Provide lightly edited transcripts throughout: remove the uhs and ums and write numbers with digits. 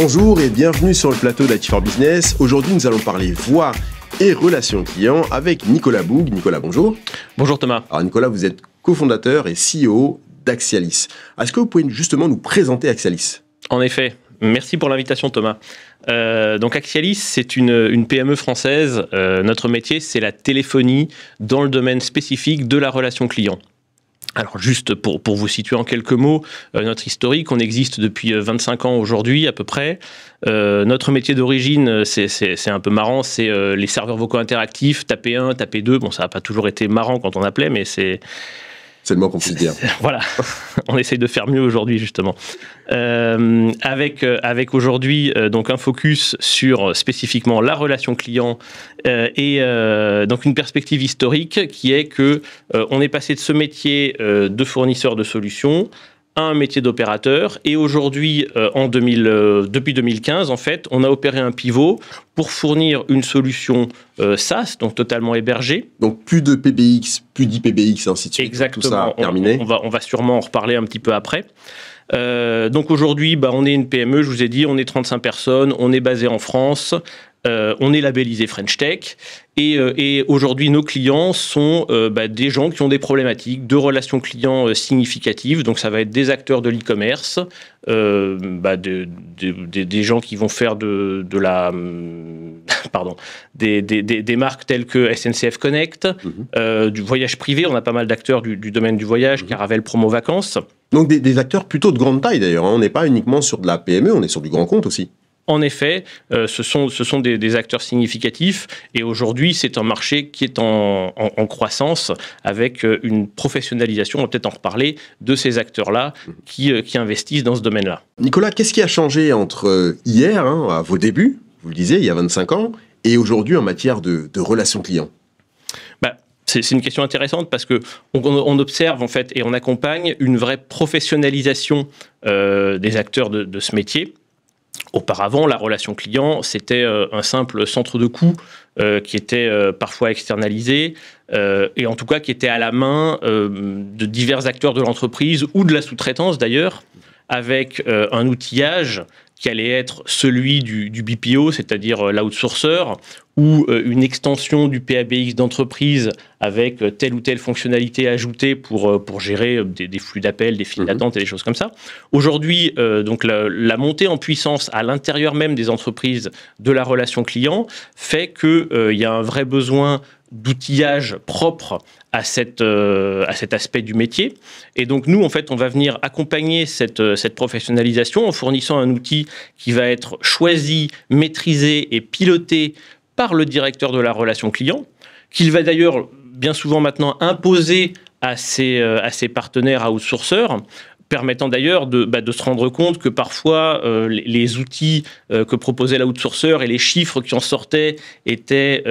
Bonjour et bienvenue sur le plateau d'IT for Business. Aujourd'hui, nous allons parler voix et relations clients avec Nicolas Boug. Nicolas, bonjour. Bonjour Thomas. Alors Nicolas, vous êtes cofondateur et CEO d'Axialis. Est-ce que vous pouvez justement nous présenter Axialis ? En effet, merci pour l'invitation Thomas. Donc Axialis, c'est une PME française. Notre métier, c'est la téléphonie dans le domaine spécifique de la relation client. Alors juste pour vous situer en quelques mots, notre historique, on existe depuis 25 ans aujourd'hui à peu près. Notre métier d'origine, c'est un peu marrant, c'est les serveurs vocaux interactifs, taper 1, taper 2. Bon, ça n'a pas toujours été marrant quand on appelait, mais c'est le mot qu'on puisse dire. Voilà, on essaye de faire mieux aujourd'hui justement. Avec aujourd'hui donc un focus sur spécifiquement la relation client et donc une perspective historique qui est que on est passé de ce métier de fournisseur de solutions à un métier d'opérateur et aujourd'hui, depuis 2015, en fait, on a opéré un pivot pour fournir une solution SaaS, donc totalement hébergée. Donc plus de PBX, plus d'IPBX, ainsi de suite. Exactement. Tout ça terminé. On va sûrement en reparler un petit peu après. Donc aujourd'hui, on est une PME, je vous ai dit, on est 35 personnes, on est basé en France. On est labellisé French Tech et aujourd'hui nos clients sont des gens qui ont des problématiques de relations clients significatives. Donc ça va être des acteurs de l'e-commerce, des gens qui vont faire des marques telles que SNCF Connect, du voyage privé. On a pas mal d'acteurs du domaine du voyage, Caravelle, Promo Vacances. Donc des acteurs plutôt de grande taille d'ailleurs. On n'est pas uniquement sur de la PME, on est sur du grand compte aussi. En effet, ce sont des acteurs significatifs et aujourd'hui, c'est un marché qui est en croissance avec une professionnalisation, on va peut-être en reparler, de ces acteurs-là qui investissent dans ce domaine-là. Nicolas, qu'est-ce qui a changé entre hier, à vos débuts, vous le disiez, il y a 25 ans, et aujourd'hui en matière de relations clients ? C'est une question intéressante parce qu'on observe en fait et on accompagne une vraie professionnalisation des acteurs de ce métier. Auparavant, la relation client, c'était un simple centre de coût qui était parfois externalisé et en tout cas qui était à la main de divers acteurs de l'entreprise ou de la sous-traitance d'ailleurs, avec un outillage qui allait être celui du BPO, c'est-à-dire l'outsourceur, ou une extension du PABX d'entreprise avec telle ou telle fonctionnalité ajoutée pour gérer des flux d'appels, des files d'attente et des choses comme ça. Aujourd'hui, donc la montée en puissance à l'intérieur même des entreprises de la relation client fait qu'il y a un vrai besoin d'outillage propre à cet aspect du métier. Et donc, nous, en fait, on va venir accompagner cette professionnalisation en fournissant un outil qui va être choisi, maîtrisé et piloté par le directeur de la relation client, qu'il va d'ailleurs bien souvent maintenant imposer à ses partenaires outsourceurs, permettant d'ailleurs de se rendre compte que parfois les outils que proposait l'outsourceur et les chiffres qui en sortaient étaient,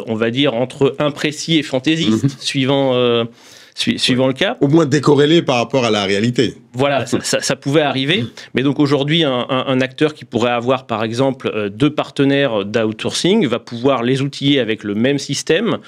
on va dire, entre imprécis et fantaisistes, suivant le cas. Au moins décorrélé par rapport à la réalité. Voilà, ça pouvait arriver. Mais donc aujourd'hui, un acteur qui pourrait avoir, par exemple, 2 partenaires d'outsourcing va pouvoir les outiller avec le même système,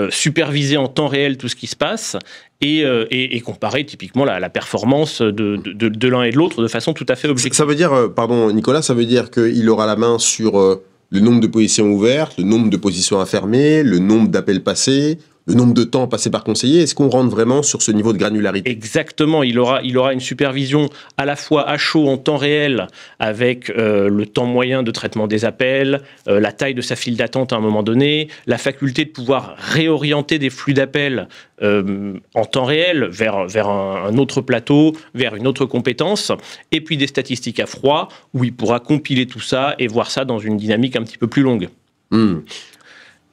superviser en temps réel tout ce qui se passe et comparer typiquement la performance de l'un et de l'autre de façon tout à fait objective. Ça veut dire, pardon Nicolas, ça veut dire qu'il aura la main sur le nombre de positions ouvertes, le nombre de positions à fermer, le nombre d'appels passés, le nombre de temps passé par conseiller. Est-ce qu'on rentre vraiment sur ce niveau de granularité ? Exactement, il aura une supervision à la fois à chaud en temps réel avec le temps moyen de traitement des appels, la taille de sa file d'attente à un moment donné, la faculté de pouvoir réorienter des flux d'appels en temps réel vers un autre plateau, vers une autre compétence, et puis des statistiques à froid où il pourra compiler tout ça et voir ça dans une dynamique un petit peu plus longue.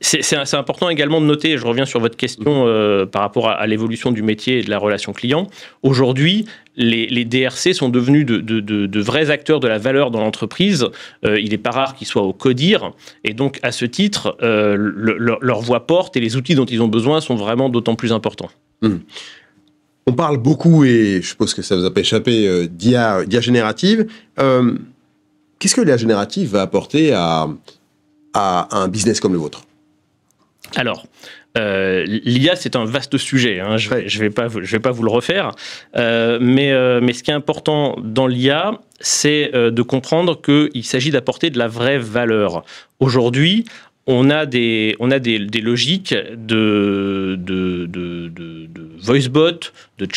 C'est important également de noter, je reviens sur votre question par rapport à l'évolution du métier et de la relation client. Aujourd'hui, les DRC sont devenus de vrais acteurs de la valeur dans l'entreprise. Il n'est pas rare qu'ils soient au CODIR. Et donc, à ce titre, leur voix porte et les outils dont ils ont besoin sont vraiment d'autant plus importants. On parle beaucoup, et je suppose que ça vous a pas échappé, d'IA générative. Qu'est-ce que l'IA générative va apporter à un business comme le vôtre ? Alors, L'IA, c'est un vaste sujet. Hein. Je vais pas vous le refaire. Mais ce qui est important dans l'IA, c'est de comprendre qu'il s'agit d'apporter de la vraie valeur. Aujourd'hui, on a des logiques de voicebot, de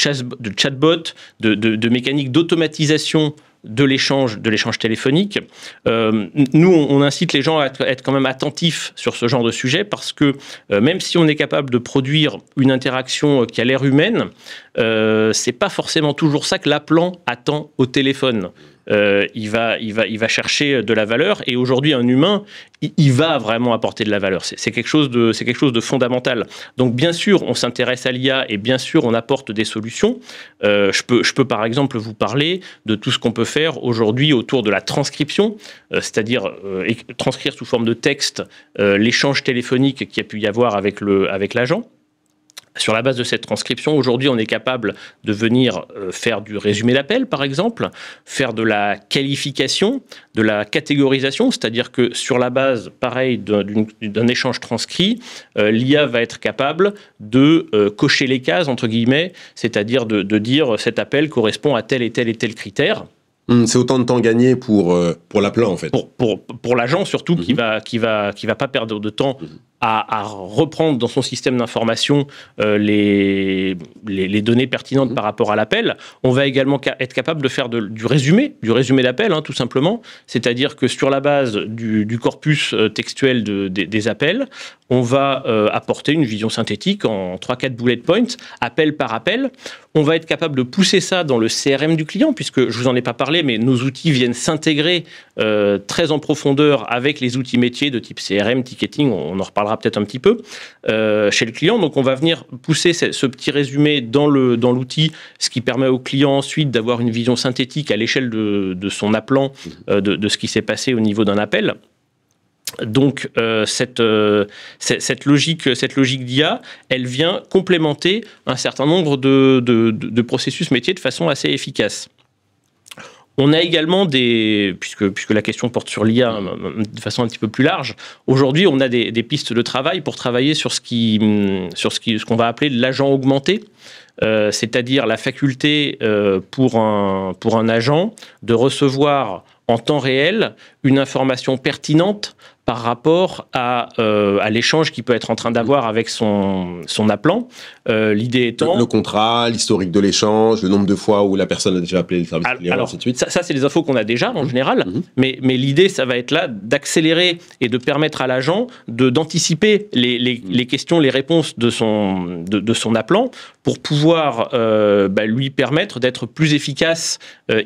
chatbot, de mécaniques d'automatisation de l'échange téléphonique. Nous, on incite les gens à être quand même attentifs sur ce genre de sujet parce que même si on est capable de produire une interaction qui a l'air humaine, c'est pas forcément toujours ça que l'appelant attend au téléphone. Il va chercher de la valeur et aujourd'hui un humain il va vraiment apporter de la valeur. C'est quelque chose de fondamental. Donc bien sûr on s'intéresse à l'IA et bien sûr on apporte des solutions. Je peux par exemple vous parler de tout ce qu'on peut faire aujourd'hui autour de la transcription, c'est-à-dire transcrire sous forme de texte l'échange téléphonique qu'il y a pu y avoir avec l'agent. Sur la base de cette transcription, aujourd'hui, on est capable de venir faire du résumé d'appel, par exemple, faire de la qualification, de la catégorisation, c'est-à-dire que sur la base, pareil, d'un échange transcrit, l'IA va être capable de cocher les cases, entre guillemets, c'est-à-dire de dire cet appel correspond à tel et tel et tel critère. C'est autant de temps gagné pour l'appelant, en fait. Pour l'agent, surtout, qui va pas perdre de temps à reprendre dans son système d'information les données pertinentes par rapport à l'appel. On va également être capable de faire du résumé d'appel, hein, tout simplement. C'est-à-dire que sur la base du corpus textuel des appels, on va apporter une vision synthétique en 3-4 bullet points, appel par appel. On va être capable de pousser ça dans le CRM du client, puisque je vous en ai pas parlé, mais nos outils viennent s'intégrer très en profondeur avec les outils métiers de type CRM, ticketing, on en reparlera peut-être un petit peu, chez le client. Donc on va venir pousser ce petit résumé dans l'outil, ce qui permet au client ensuite d'avoir une vision synthétique à l'échelle de son appelant, de ce qui s'est passé au niveau d'un appel. Donc cette logique d'IA, elle vient complémenter un certain nombre de processus métiers de façon assez efficace. On a également puisque la question porte sur l'IA de façon un petit peu plus large, aujourd'hui on a des pistes de travail pour travailler sur ce qu'on va appeler l'agent augmenté, c'est-à-dire la faculté pour un agent de recevoir en temps réel une information pertinente par rapport à l'échange qu'il peut être en train d'avoir avec son appelant. L'idée étant... Le contrat, l'historique de l'échange, le nombre de fois où la personne a déjà appelé le service client, alors, ainsi de suite. Ça, c'est des infos qu'on a déjà en général, mais l'idée, ça va être là d'accélérer et de permettre à l'agent d'anticiper les questions, les réponses de son appelant pour pouvoir lui permettre d'être plus efficace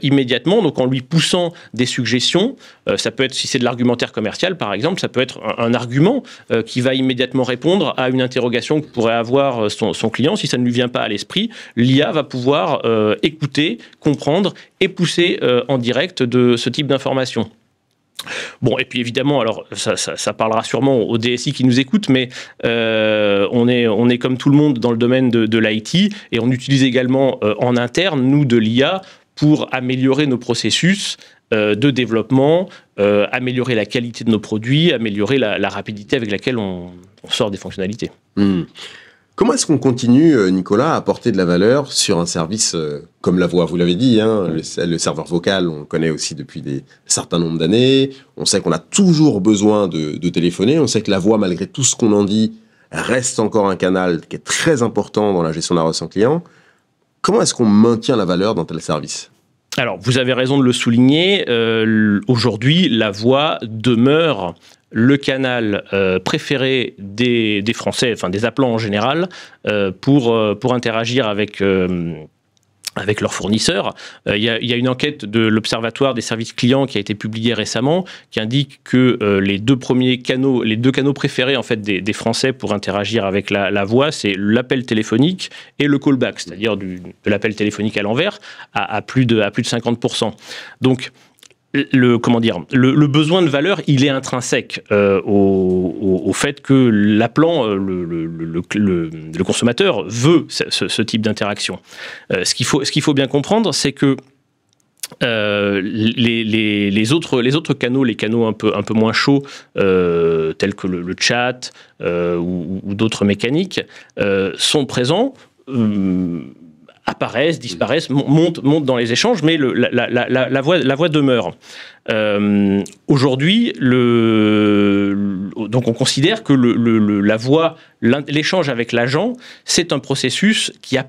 immédiatement, donc en lui poussant des suggestions. Ça peut être, si c'est de l'argumentaire commercial, par exemple, ça peut être un argument qui va immédiatement répondre à une interrogation que pourrait avoir son client. Si ça ne lui vient pas à l'esprit, l'IA va pouvoir écouter, comprendre et pousser en direct de ce type d'informations. Bon, et puis évidemment, alors ça parlera sûrement aux DSI qui nous écoutent, mais on est comme tout le monde dans le domaine de l'IT et on utilise également en interne, nous, de l'IA pour améliorer nos processus de développement, améliorer la qualité de nos produits, améliorer la rapidité avec laquelle on sort des fonctionnalités. Comment est-ce qu'on continue, Nicolas, à apporter de la valeur sur un service comme la voix? Vous l'avez dit, hein, le serveur vocal, on le connaît aussi depuis un certain nombre d'années. On sait qu'on a toujours besoin de téléphoner. On sait que la voix, malgré tout ce qu'on en dit, reste encore un canal qui est très important dans la gestion de la relation client. Comment est-ce qu'on maintient la valeur dans tel service? Alors, vous avez raison de le souligner. Aujourd'hui, la voix demeure le canal préféré des Français, enfin des appelants en général, pour interagir avec leurs fournisseurs. Il y a une enquête de l'Observatoire des services clients qui a été publiée récemment, qui indique que les deux canaux préférés en fait des Français pour interagir avec la voix, c'est l'appel téléphonique et le callback, c'est-à-dire de l'appel téléphonique à l'envers, à plus de 50%. Donc, le besoin de valeur, il est intrinsèque au fait que l'appelant, le consommateur veut ce type d'interaction. Ce qu'il faut bien comprendre, c'est que les autres canaux, les canaux un peu moins chauds, tels que le chat ou d'autres mécaniques, sont présents, apparaissent, disparaissent, montent dans les échanges, mais la voie demeure. Aujourd'hui, donc on considère que l'échange avec l'agent, c'est un processus qui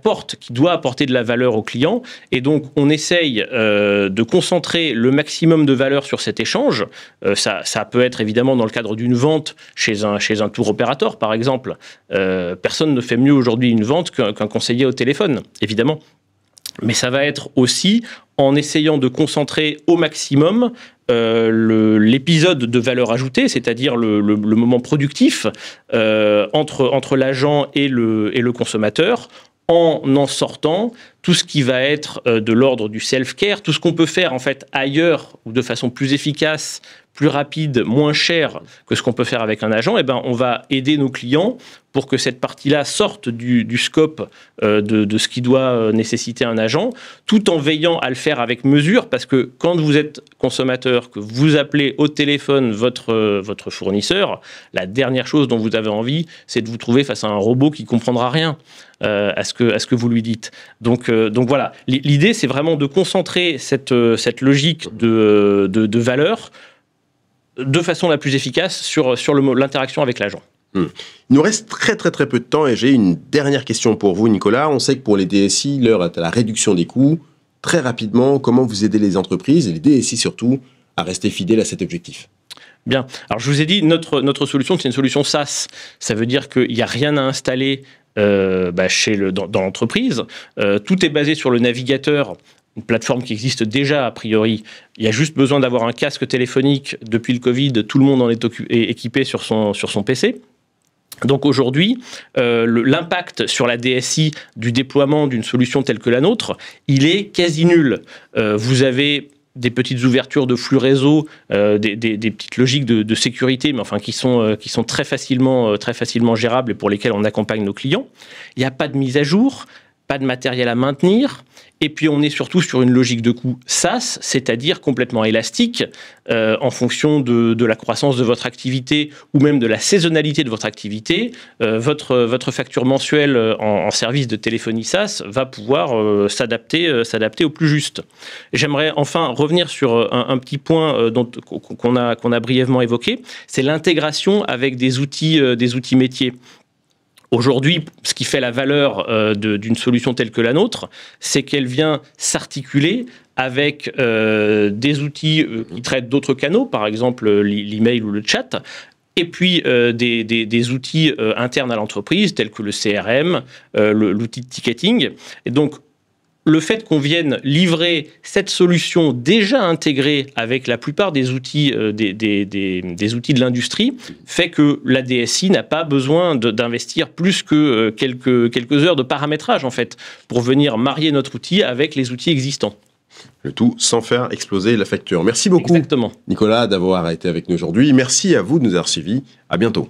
doit apporter de la valeur au client, et donc on essaye de concentrer le maximum de valeur sur cet échange. Ça peut être évidemment dans le cadre d'une vente chez un tour opérateur, par exemple. Personne ne fait mieux aujourd'hui une vente qu'un conseiller au téléphone, évidemment. Mais ça va être aussi en essayant de concentrer au maximum l'épisode de valeur ajoutée, c'est-à-dire le moment productif entre l'agent et le consommateur, en sortant tout ce qui va être de l'ordre du self-care, tout ce qu'on peut faire en fait ailleurs ou de façon plus efficace, plus rapide, moins cher que ce qu'on peut faire avec un agent. On va aider nos clients pour que cette partie-là sorte du scope de ce qui doit nécessiter un agent, tout en veillant à le faire avec mesure, parce que quand vous êtes consommateur, que vous appelez au téléphone votre fournisseur, la dernière chose dont vous avez envie, c'est de vous trouver face à un robot qui ne comprendra rien à ce que vous lui dites. Donc voilà, l'idée, c'est vraiment de concentrer cette logique de valeur de façon la plus efficace sur l'interaction avec l'agent. Il nous reste très peu de temps et j'ai une dernière question pour vous, Nicolas. On sait que pour les DSI, l'heure est à la réduction des coûts. Très rapidement, comment vous aidez les entreprises et les DSI surtout à rester fidèles à cet objectif ? Bien. Alors je vous ai dit, notre solution, c'est une solution SaaS. Ça veut dire qu'il n'y a rien à installer dans l'entreprise. Tout est basé sur le navigateur, une plateforme qui existe déjà a priori. Il y a juste besoin d'avoir un casque téléphonique. Depuis le Covid, tout le monde en est équipé sur son PC. Donc aujourd'hui, l'impact sur la DSI du déploiement d'une solution telle que la nôtre, il est quasi nul. Vous avez des petites ouvertures de flux réseau, des petites logiques de sécurité, mais enfin qui sont très facilement gérables et pour lesquelles on accompagne nos clients. Il n'y a pas de mise à jour, pas de matériel à maintenir. Et puis, on est surtout sur une logique de coût SaaS, c'est-à-dire complètement élastique en fonction de la croissance de votre activité ou même de la saisonnalité de votre activité. Votre facture mensuelle en service de téléphonie SaaS va pouvoir s'adapter au plus juste. J'aimerais enfin revenir sur un petit point qu'on a brièvement évoqué, c'est l'intégration avec des outils métiers. Aujourd'hui, ce qui fait la valeur d'une solution telle que la nôtre, c'est qu'elle vient s'articuler avec des outils qui traitent d'autres canaux, par exemple l'email ou le chat, et puis des outils internes à l'entreprise, tels que le CRM, l'outil de ticketing. Et donc, le fait qu'on vienne livrer cette solution déjà intégrée avec la plupart des outils des outils de l'industrie fait que la DSI n'a pas besoin d'investir plus que quelques heures de paramétrage en fait pour venir marier notre outil avec les outils existants. Le tout sans faire exploser la facture. Merci beaucoup, Exactement. Nicolas, d'avoir été avec nous aujourd'hui. Merci à vous de nous avoir suivis. À bientôt.